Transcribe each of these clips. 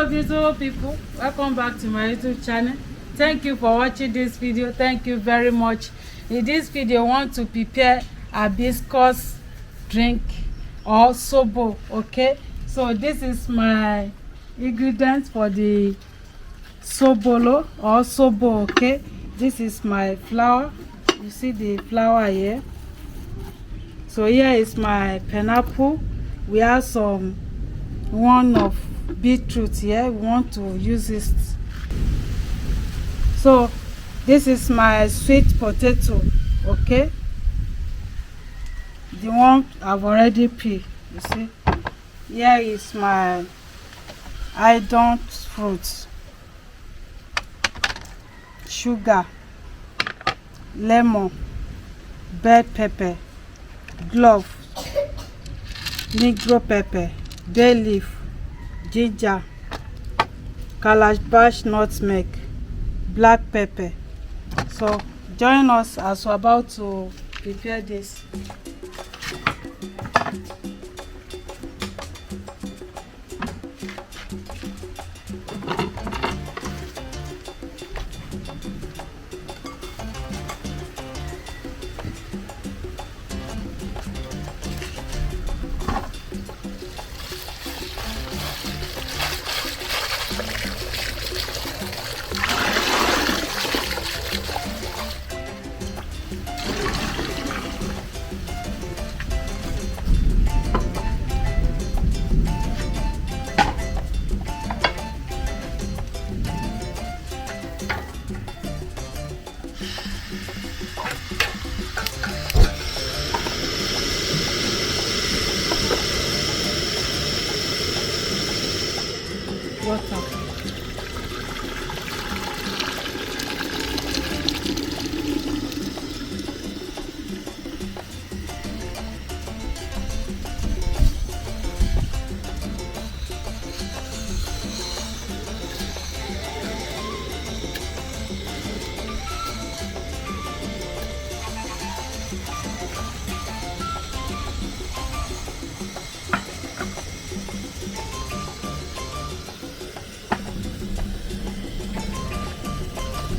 Hello beautiful people, welcome back to my YouTube channel. Thank you for watching this video. Thank you very much. In this video I want to prepare hibiscus drink or sobo. Okay, so this is my ingredients for the sobolo or sobo. Okay, this is my flour. You see the flour here. So here is my pineapple. We have some one of beetroot here. We want to use this. So this is my sweet potato. Okay, the one I've already peeled. You see, here is my idon fruit, sugar, lemon, bell pepper, clove, negro pepper, bay leaf, ginger, calabash nutmeg, black pepper. So join us as we're about to prepare this. Water.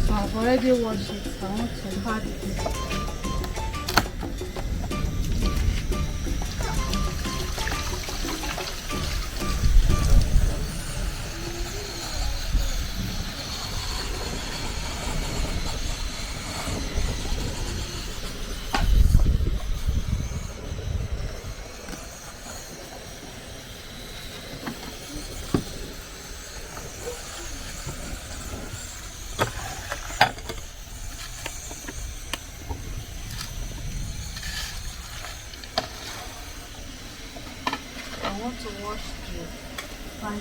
So I've already washed it. I want to add it. I want to wash the pan.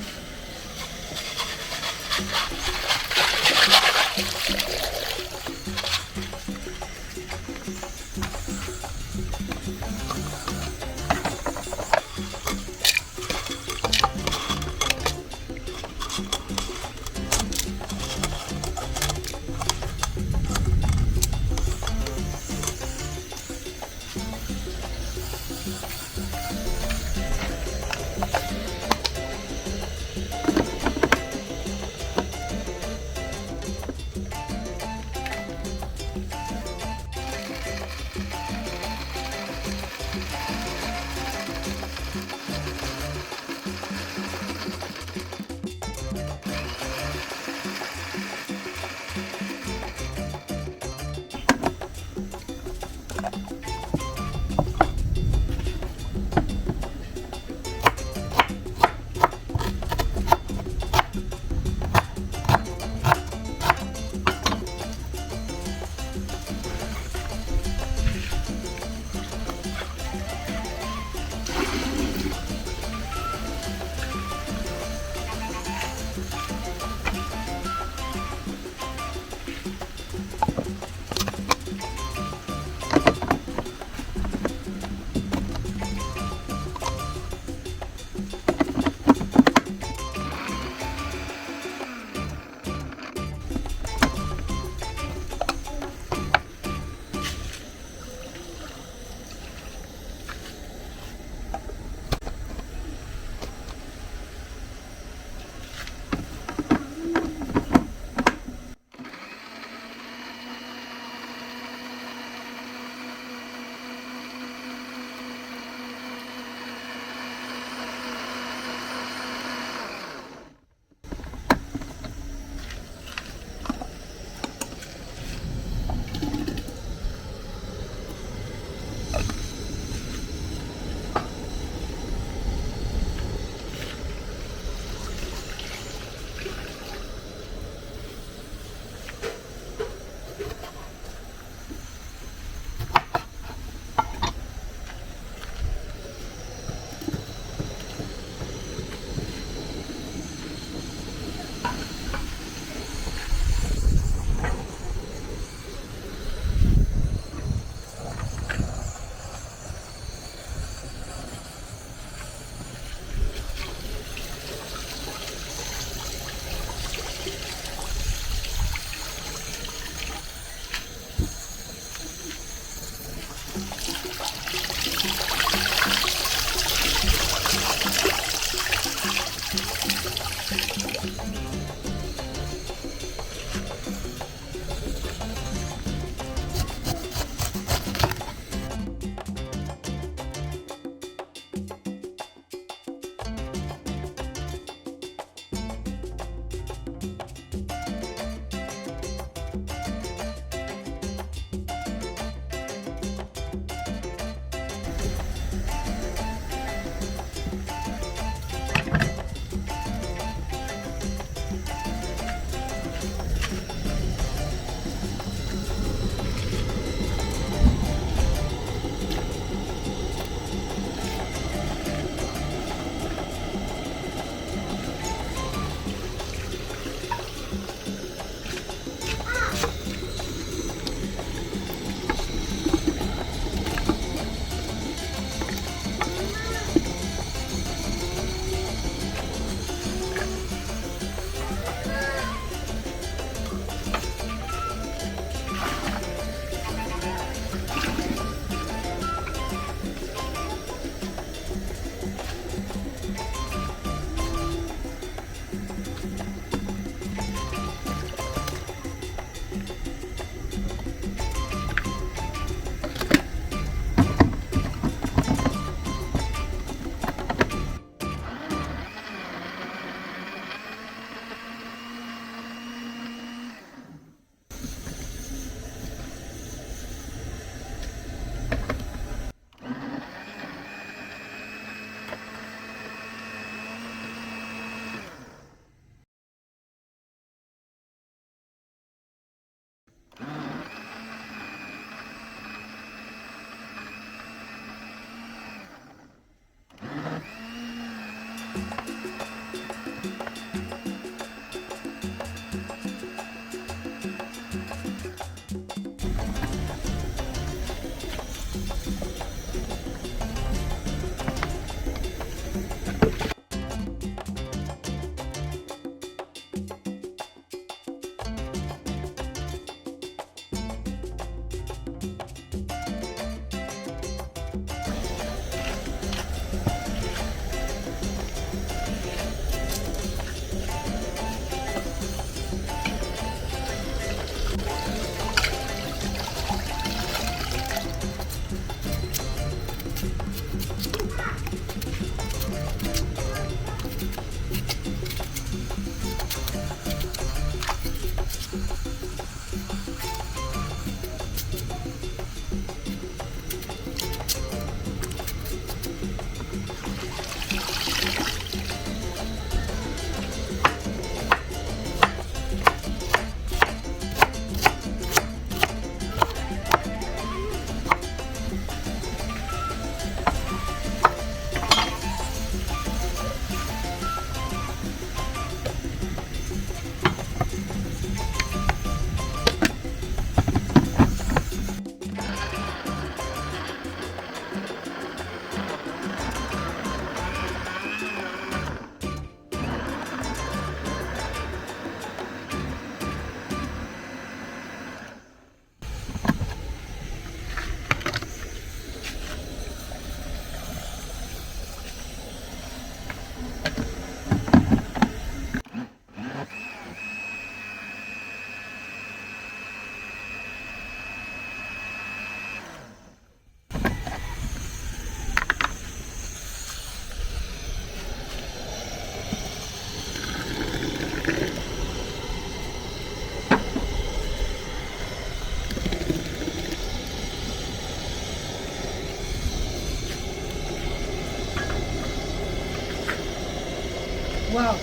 Wow,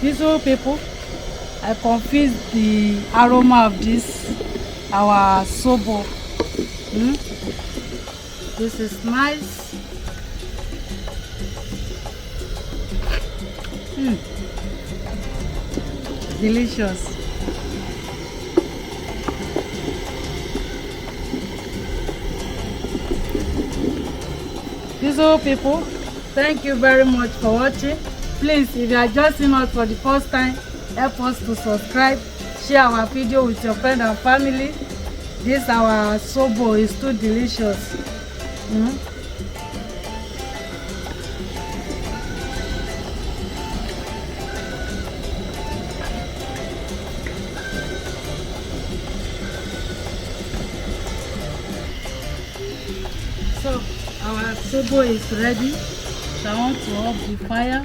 beautiful people, I confuse the aroma of this our sobo. This is nice. Delicious. Beautiful people, thank you very much for watching. Please, if you are just seeing us for the first time, help us to subscribe, share our video with your friends and family. This our sobo is too delicious. So our sobo is ready. So I want to off the fire.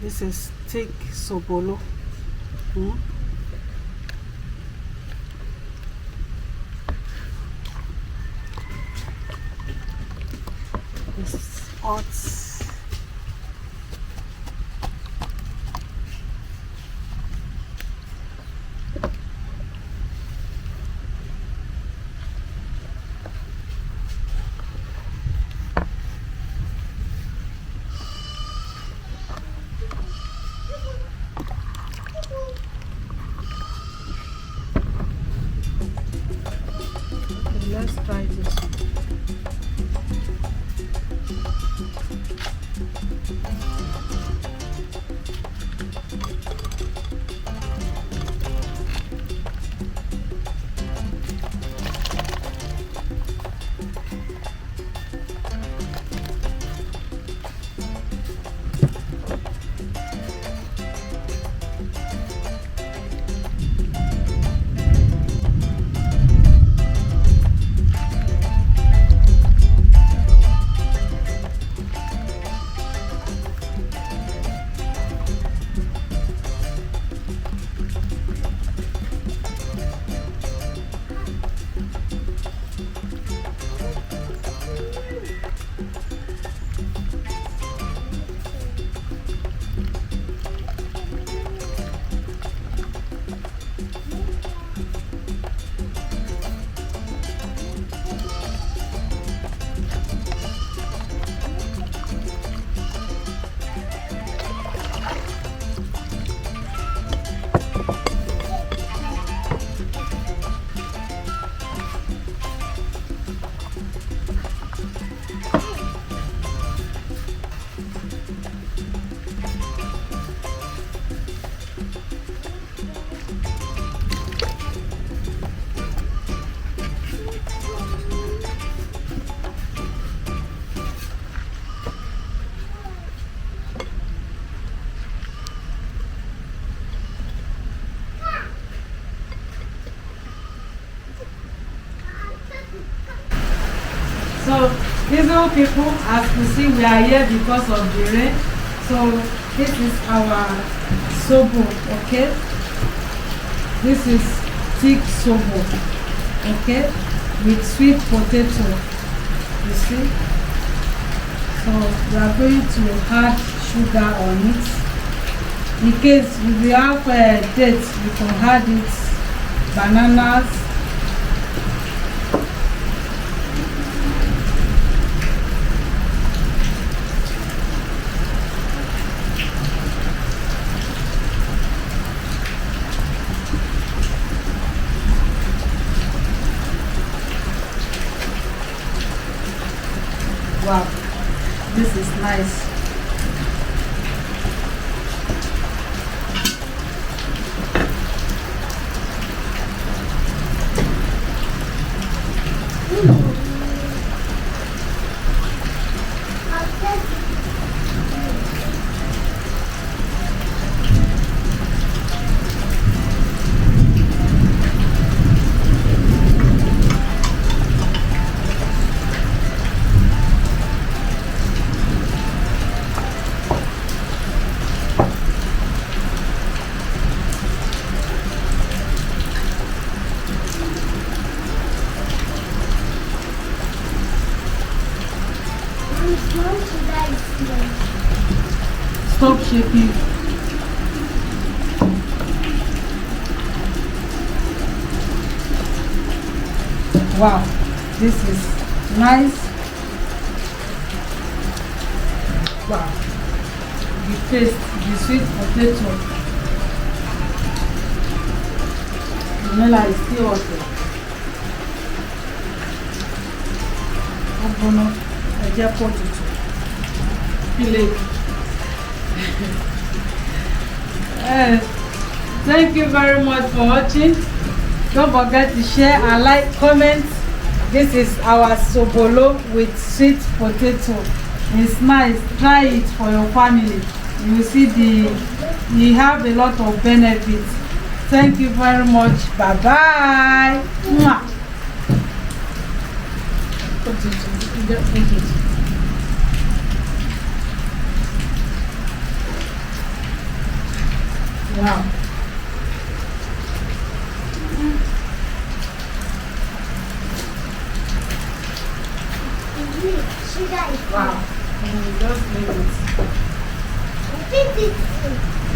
This is thick sobolo. It's hot. Let's try this one. So these little people, as you see, we are here because of the rain. So this is our sobo, okay? This is thick sobo, okay? With sweet potato, you see? So we are going to add sugar on it. In case if you have dates, you can add it, bananas. stop shaking. Wow, this is nice. Wow, the taste, the sweet potato. Vanilla is still hot. Ọgbọnọ ẹjẹ pọ̀ tutù. Thank you very much for watching. Don't forget to share and like, comment. This is our sobolo with sweet potato. It's nice. Try it for your family. You will see you have a lot of benefits. Thank you very much. Bye bye. Mwah. Wow. Wow. Just leave it.